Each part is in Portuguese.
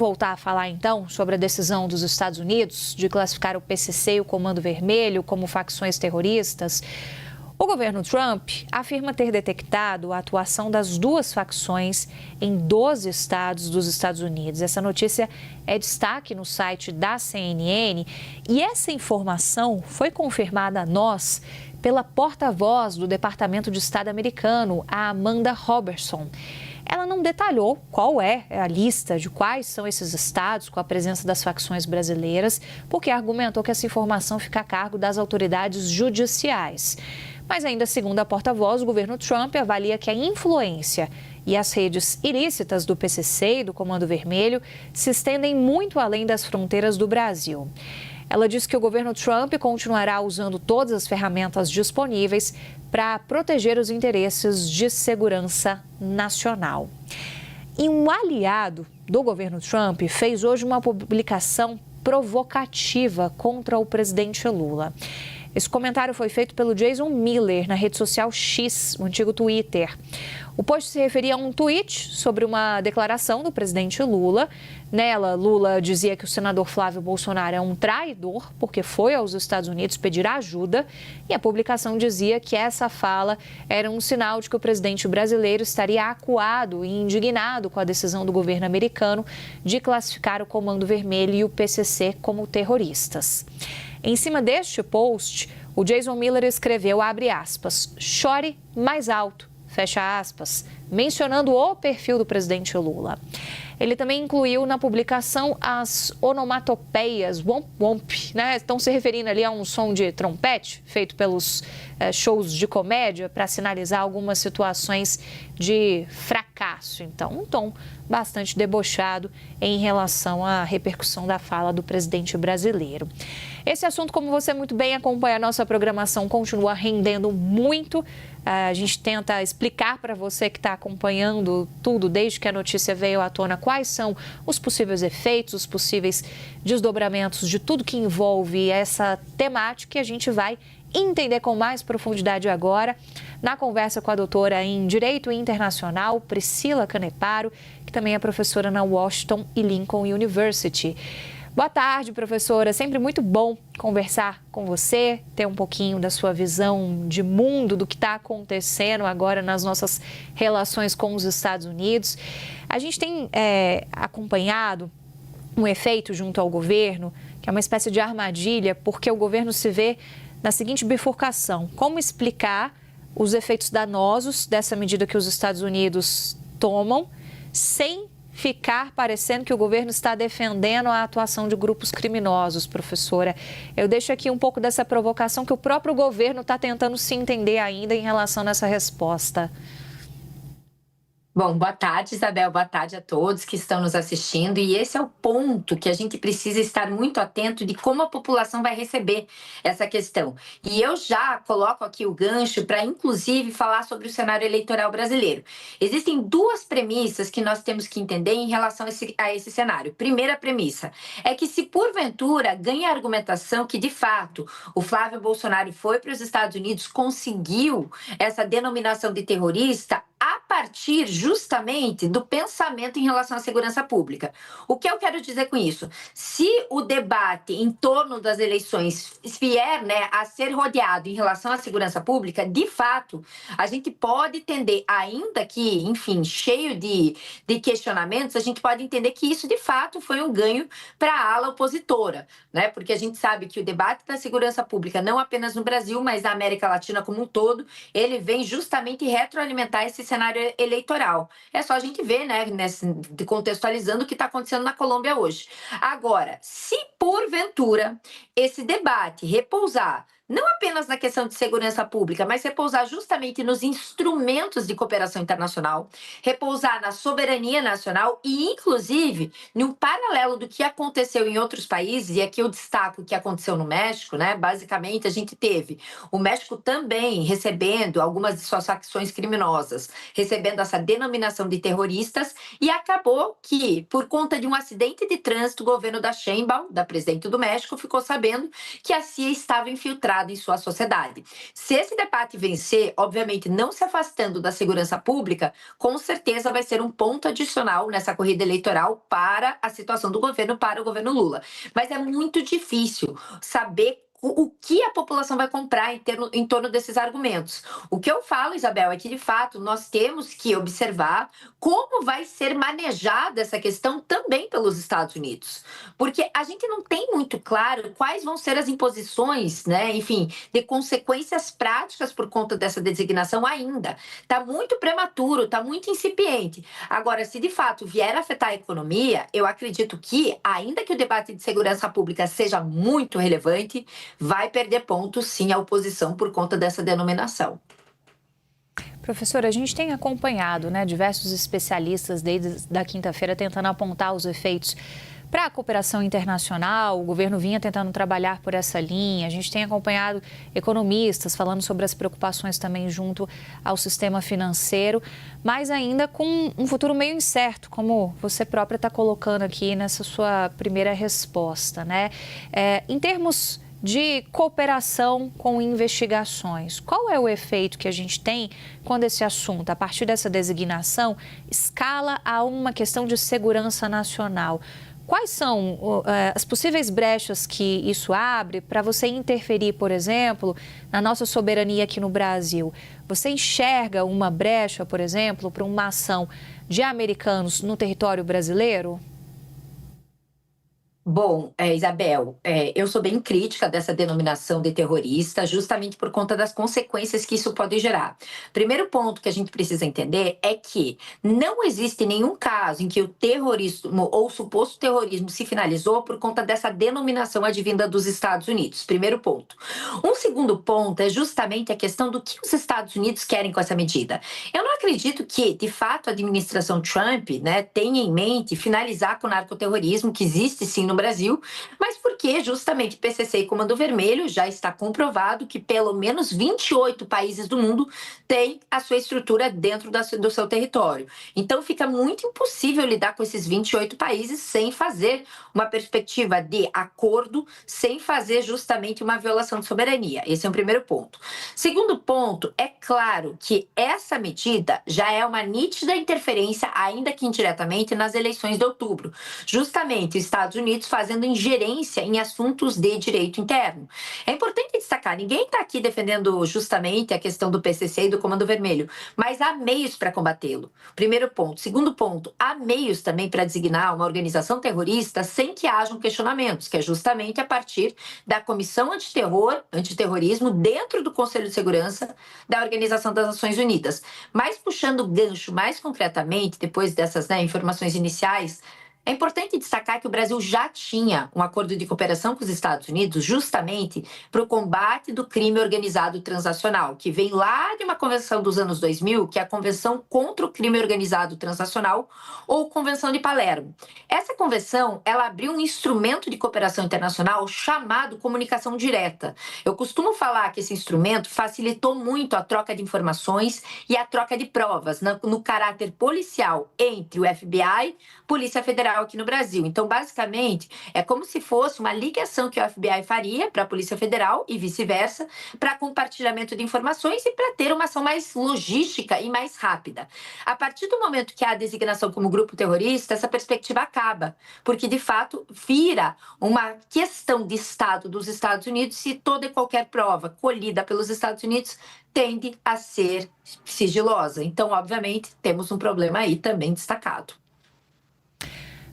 Voltar a falar então sobre a decisão dos Estados Unidos de classificar o PCC e o Comando Vermelho como facções terroristas. O governo Trump afirma ter detectado a atuação das duas facções em 12 estados dos Estados Unidos. Essa notícia é destaque no site da CNN e essa informação foi confirmada a nós pela porta-voz do Departamento de Estado americano, a Amanda Robertson. Ela não detalhou qual é a lista de quais são esses estados com a presença das facções brasileiras, porque argumentou que essa informação fica a cargo das autoridades judiciais. Mas ainda segundo a porta-voz, o governo Trump avalia que a influência e as redes ilícitas do PCC e do Comando Vermelho se estendem muito além das fronteiras do Brasil. Ela disse que o governo Trump continuará usando todas as ferramentas disponíveis para proteger os interesses de segurança nacional. E um aliado do governo Trump fez hoje uma publicação provocativa contra o presidente Lula. Esse comentário foi feito pelo Jason Miller na rede social X, o antigo Twitter. O post se referia a um tweet sobre uma declaração do presidente Lula. Nela, Lula dizia que o senador Flávio Bolsonaro é um traidor porque foi aos Estados Unidos pedir ajuda. E a publicação dizia que essa fala era um sinal de que o presidente brasileiro estaria acuado e indignado com a decisão do governo americano de classificar o Comando Vermelho e o PCC como terroristas. Em cima deste post, o Jason Miller escreveu, abre aspas, chore mais alto, fecha aspas, mencionando o perfil do presidente Lula. Ele também incluiu na publicação as onomatopeias womp womp, né? Estão se referindo ali a um som de trompete feito pelos shows de comédia para sinalizar algumas situações de fracasso. Então, um tom bastante debochado em relação à repercussão da fala do presidente brasileiro. Esse assunto, como você muito bem acompanha a nossa programação, continua rendendo muito. A gente tenta explicar para você que está acompanhando tudo desde que a notícia veio à tona quais são os possíveis efeitos, os possíveis desdobramentos de tudo que envolve essa temática e a gente vai entender com mais profundidade agora na conversa com a doutora em Direito Internacional, Priscila Caneparo, que também é professora na Washington e Lincoln University. Boa tarde, professora. Sempre muito bom conversar com você, ter um pouquinho da sua visão de mundo, do que está acontecendo agora nas nossas relações com os Estados Unidos. A gente tem acompanhado um efeito junto ao governo, que é uma espécie de armadilha, porque o governo se vê na seguinte bifurcação: como explicar os efeitos danosos dessa medida que os Estados Unidos tomam sem ficar parecendo que o governo está defendendo a atuação de grupos criminosos, professora. Eu deixo aqui um pouco dessa provocação que o próprio governo está tentando se entender ainda em relação a essa resposta. Bom, boa tarde, Isabel, boa tarde a todos que estão nos assistindo, e esse é o ponto que a gente precisa estar muito atento de como a população vai receber essa questão. E eu já coloco aqui o gancho para, inclusive, falar sobre o cenário eleitoral brasileiro. Existem duas premissas que nós temos que entender em relação a esse cenário. Primeira premissa é que se porventura ganha a argumentação que, de fato, o Flávio Bolsonaro foi para os Estados Unidos, conseguiu essa denominação de terrorista, a partir justamente do pensamento em relação à segurança pública. O que eu quero dizer com isso? Se o debate em torno das eleições vier, a ser rodeado em relação à segurança pública, de fato, a gente pode entender, ainda que, enfim, cheio de questionamentos, a gente pode entender que isso, de fato, foi um ganho para a ala opositora, porque a gente sabe que o debate da segurança pública, não apenas no Brasil, mas na América Latina como um todo, ele vem justamente retroalimentar esse cenário eleitoral. É só a gente ver, contextualizando o que está acontecendo na Colômbia hoje. Agora, se porventura esse debate repousar não apenas na questão de segurança pública, mas repousar justamente nos instrumentos de cooperação internacional, repousar na soberania nacional e, inclusive, num paralelo do que aconteceu em outros países, e aqui eu destaco o que aconteceu no México, Basicamente, a gente teve o México também recebendo algumas de suas facções criminosas, recebendo essa denominação de terroristas, e acabou que, por conta de um acidente de trânsito, o governo da Sheinbaum, da presidente do México, ficou sabendo que a CIA estava infiltrada integrado em sua sociedade. Se esse debate vencer, obviamente não se afastando da segurança pública, com certeza vai ser um ponto adicional nessa corrida eleitoral para a situação do governo, para o governo Lula. Mas é muito difícil saber o que a população vai comprar em torno desses argumentos. O que eu falo, Isabel, é que, de fato, nós temos que observar como vai ser manejada essa questão também pelos Estados Unidos. Porque a gente não tem muito claro quais vão ser as imposições, né, enfim, de consequências práticas por conta dessa designação ainda. Está muito prematuro, está muito incipiente. Agora, se de fato vier a afetar a economia, eu acredito que, ainda que o debate de segurança pública seja muito relevante, vai perder pontos, sim, a oposição por conta dessa denominação. Professora, a gente tem acompanhado, né, diversos especialistas desde a quinta-feira tentando apontar os efeitos para a cooperação internacional. O governo vinha tentando trabalhar por essa linha. A gente tem acompanhado economistas falando sobre as preocupações também junto ao sistema financeiro, mas ainda com um futuro meio incerto, como você própria está colocando aqui nessa sua primeira resposta, né? Em termos de cooperação com investigações, qual é o efeito que a gente tem quando esse assunto, a partir dessa designação, escala a uma questão de segurança nacional? Quais são as possíveis brechas que isso abre para você interferir, por exemplo, na nossa soberania aqui no Brasil? Você enxerga uma brecha, por exemplo, para uma ação de americanos no território brasileiro? Bom, Isabel, eu sou bem crítica dessa denominação de terrorista, justamente por conta das consequências que isso pode gerar. Primeiro ponto que a gente precisa entender é que não existe nenhum caso em que o terrorismo ou o suposto terrorismo se finalizou por conta dessa denominação advinda dos Estados Unidos. Primeiro ponto. Um segundo ponto é justamente a questão do que os Estados Unidos querem com essa medida. Eu não acredito que, de fato, a administração Trump, né, tenha em mente finalizar com o narcoterrorismo, que existe sim no Brasil, mas porque justamente PCC e Comando Vermelho já está comprovado que pelo menos 28 países do mundo têm a sua estrutura dentro do seu território. Então fica muito impossível lidar com esses 28 países sem fazer uma perspectiva de acordo, sem fazer justamente uma violação de soberania. Esse é o primeiro ponto. Segundo ponto, é claro que essa medida já é uma nítida interferência, ainda que indiretamente, nas eleições de outubro. Justamente os Estados Unidos fazendo ingerência em assuntos de direito interno. É importante destacar, ninguém está aqui defendendo justamente a questão do PCC e do Comando Vermelho, mas há meios para combatê-lo. Primeiro ponto. Segundo ponto, há meios também para designar uma organização terrorista sem que hajam questionamentos, que é justamente a partir da Comissão Antiterrorismo dentro do Conselho de Segurança da Organização das Nações Unidas. Mas puxando o gancho mais concretamente, depois dessas informações iniciais, é importante destacar que o Brasil já tinha um acordo de cooperação com os Estados Unidos justamente para o combate do crime organizado transnacional, que vem lá de uma convenção dos anos 2000, que é a Convenção contra o Crime Organizado Transnacional, ou Convenção de Palermo. Essa convenção, ela abriu um instrumento de cooperação internacional chamado comunicação direta. Eu costumo falar que esse instrumento facilitou muito a troca de informações e a troca de provas no caráter policial entre o FBI, Polícia Federal aqui no Brasil. Então, basicamente, é como se fosse uma ligação que o FBI faria para a Polícia Federal e vice-versa, para compartilhamento de informações e para ter uma ação mais logística e mais rápida. A partir do momento que há a designação como grupo terrorista, essa perspectiva acaba, porque, de fato, vira uma questão de Estado dos Estados Unidos e toda e qualquer prova colhida pelos Estados Unidos tende a ser sigilosa. Então, obviamente, temos um problema aí também destacado.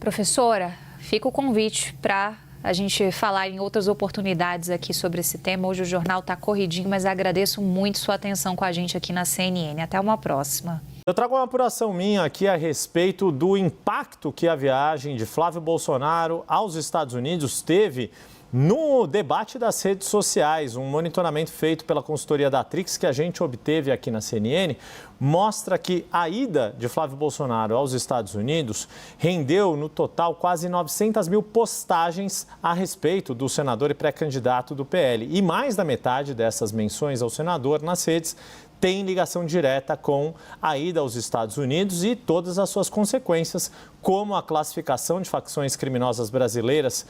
Professora, fica o convite para a gente falar em outras oportunidades aqui sobre esse tema. Hoje o jornal está corridinho, mas agradeço muito sua atenção com a gente aqui na CNN. Até uma próxima. Eu trago uma apuração minha aqui a respeito do impacto que a viagem de Flávio Bolsonaro aos Estados Unidos teve no debate das redes sociais. Um monitoramento feito pela consultoria da Atrix, que a gente obteve aqui na CNN, mostra que a ida de Flávio Bolsonaro aos Estados Unidos rendeu, no total, quase 900 mil postagens a respeito do senador e pré-candidato do PL. E mais da metade dessas menções ao senador nas redes tem ligação direta com a ida aos Estados Unidos e todas as suas consequências, como a classificação de facções criminosas brasileiras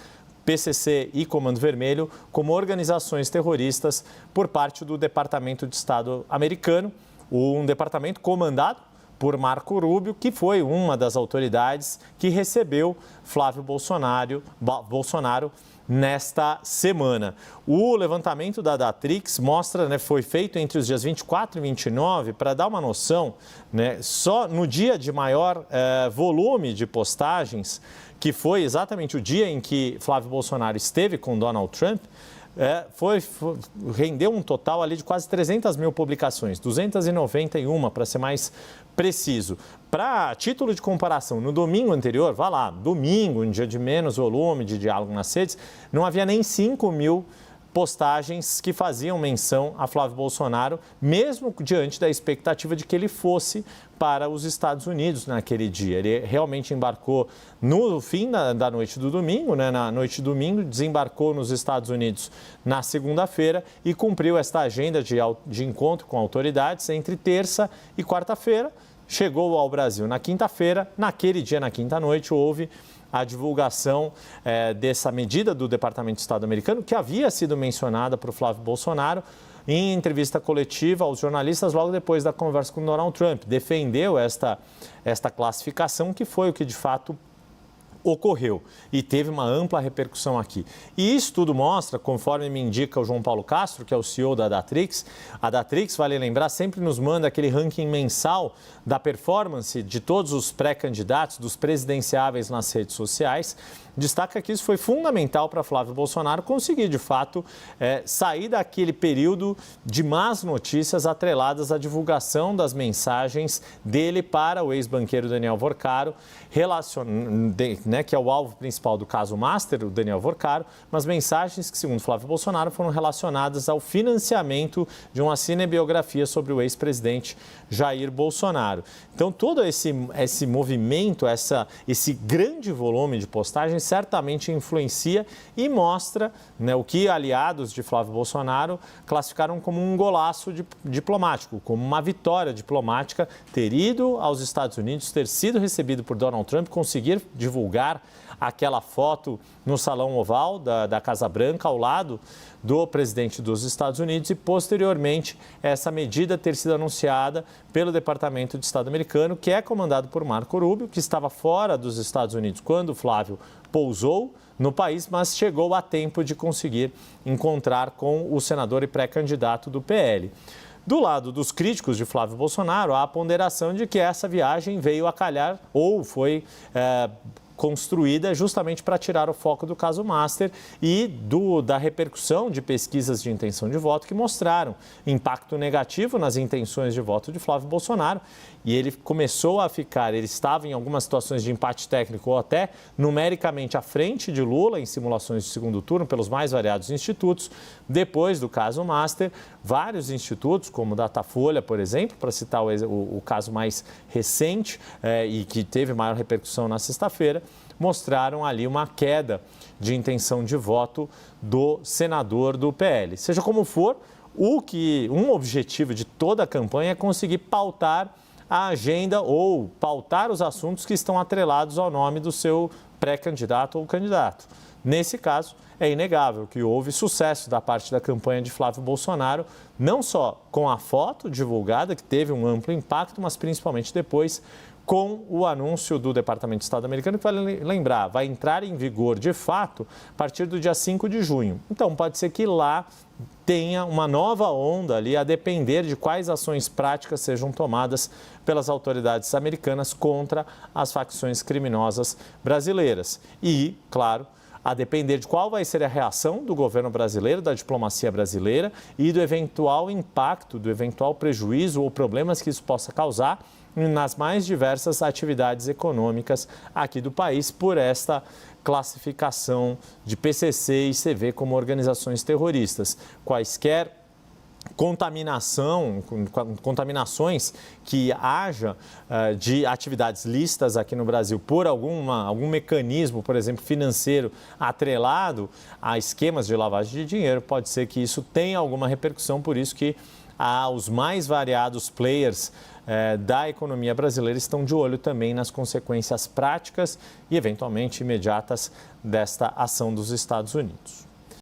PCC e Comando Vermelho como organizações terroristas por parte do Departamento de Estado americano, um departamento comandado por Marco Rubio, que foi uma das autoridades que recebeu Flávio Bolsonaro nesta semana. O levantamento da Datrix mostra, foi feito entre os dias 24 e 29, para dar uma noção, só no dia de maior volume de postagens, que foi exatamente o dia em que Flávio Bolsonaro esteve com Donald Trump, rendeu um total ali de quase 300 mil publicações, 291 para ser mais preciso. Para título de comparação, no domingo anterior, domingo, um dia de menos volume de diálogo nas redes, não havia nem 5 mil postagens que faziam menção a Flávio Bolsonaro, mesmo diante da expectativa de que ele fosse para os Estados Unidos naquele dia. Ele realmente embarcou no fim da noite do domingo, na noite de domingo, desembarcou nos Estados Unidos na segunda-feira e cumpriu esta agenda de encontro com autoridades entre terça e quarta-feira. Chegou ao Brasil na quinta-feira. Naquele dia, na quinta-noite, houve a divulgação dessa medida do Departamento de Estado americano, que havia sido mencionada por Flávio Bolsonaro em entrevista coletiva aos jornalistas logo depois da conversa com Donald Trump. Defendeu esta classificação, que foi o que de fato ocorreu e teve uma ampla repercussão aqui. E isso tudo mostra, conforme me indica o João Paulo Castro, que é o CEO da Datrix, a Datrix, vale lembrar, sempre nos manda aquele ranking mensal da performance de todos os pré-candidatos, dos presidenciáveis nas redes sociais. Destaca que isso foi fundamental para Flávio Bolsonaro conseguir, de fato, sair daquele período de más notícias atreladas à divulgação das mensagens dele para o ex-banqueiro Daniel Vorcaro, que é o alvo principal do caso Master, o Daniel Vorcaro, mas mensagens que, segundo Flávio Bolsonaro, foram relacionadas ao financiamento de uma cinebiografia sobre o ex-presidente Jair Bolsonaro. Então, todo esse movimento, esse grande volume de postagens certamente influencia e mostra o que aliados de Flávio Bolsonaro classificaram como um golaço diplomático, como uma vitória diplomática, ter ido aos Estados Unidos, ter sido recebido por Donald Trump, conseguir divulgar aquela foto no Salão Oval da Casa Branca, ao lado do presidente dos Estados Unidos, e posteriormente essa medida ter sido anunciada pelo Departamento de Estado americano, que é comandado por Marco Rubio, que estava fora dos Estados Unidos quando Flávio pousou no país, mas chegou a tempo de conseguir encontrar com o senador e pré-candidato do PL. Do lado dos críticos de Flávio Bolsonaro, há a ponderação de que essa viagem veio a calhar ou foi construída justamente para tirar o foco do caso Master e da repercussão de pesquisas de intenção de voto que mostraram impacto negativo nas intenções de voto de Flávio Bolsonaro. E ele começou a ele estava em algumas situações de empate técnico ou até numericamente à frente de Lula em simulações de segundo turno pelos mais variados institutos. Depois do caso Master, vários institutos, como o Datafolha, por exemplo, para citar o caso mais recente e que teve maior repercussão na sexta-feira, mostraram ali uma queda de intenção de voto do senador do PL. Seja como for, um objetivo de toda a campanha é conseguir pautar a agenda ou pautar os assuntos que estão atrelados ao nome do seu pré-candidato ou candidato. Nesse caso, é inegável que houve sucesso da parte da campanha de Flávio Bolsonaro, não só com a foto divulgada, que teve um amplo impacto, mas principalmente depois com o anúncio do Departamento de Estado americano, que vale lembrar, vai entrar em vigor de fato a partir do dia 5 de junho. Então, pode ser que lá tenha uma nova onda ali, a depender de quais ações práticas sejam tomadas pelas autoridades americanas contra as facções criminosas brasileiras. E, claro, a depender de qual vai ser a reação do governo brasileiro, da diplomacia brasileira e do eventual impacto, do eventual prejuízo ou problemas que isso possa causar nas mais diversas atividades econômicas aqui do país por esta classificação de PCC e CV como organizações terroristas. Quaisquer contaminações que haja de atividades lícitas aqui no Brasil por algum mecanismo, por exemplo, financeiro atrelado a esquemas de lavagem de dinheiro, pode ser que isso tenha alguma repercussão, por isso que os mais variados players da economia brasileira estão de olho também nas consequências práticas e, eventualmente, imediatas desta ação dos Estados Unidos.